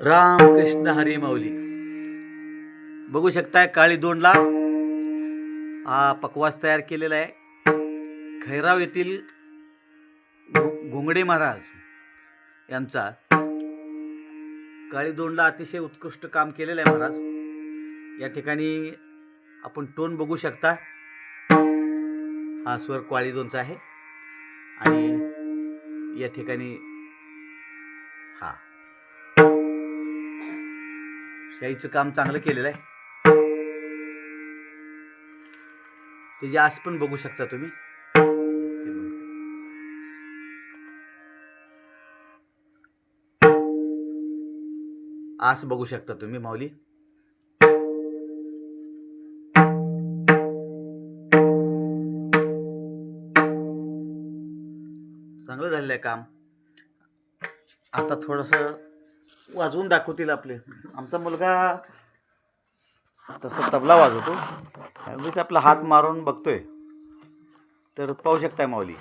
रामकृष्ण हरी माऊली. बघू शकताय काळी दोंडला हा पकवास तयार केलेला आहे. खैराव येथील घोंगडे महाराज यांचा काळी दोंडला अतिशय उत्कृष्ट काम केलेलं आहे महाराज. या ठिकाणी आपण टोन बघू शकता. हा स्वर काळी दोनचा आहे आणि या ठिकाणी हा शाईचं काम चांगलं केलेलं आहे. त्याची आस पण बघू शकता तुम्ही. आस बघू शकता तुम्ही माऊली. चांगलं झालेलं आहे काम. आता थोडंसं वाजवून दाखवतील आपले. आमचा मुलगा तसा तबला वाजवतो, त्यामुळेच आपला हात मारून बघतोय. तर पाहू शकताय माऊली.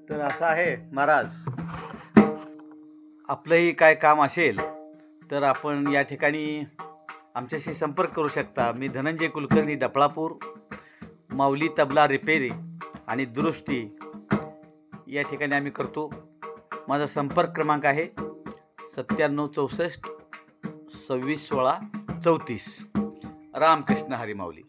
तर असं आहे महाराज, आपलंही काय काम असेल तर आपण या ठिकाणी आमच्याशी संपर्क करू शकता. मी धनंजय कुलकर्णी, डफळापूर. माऊली तबला रिपेरी आणि दुरुस्ती या ठिकाणी आम्ही करतो. माझा संपर्क क्रमांक आहे 97 64 26 16 34. रामकृष्ण हरी माऊली.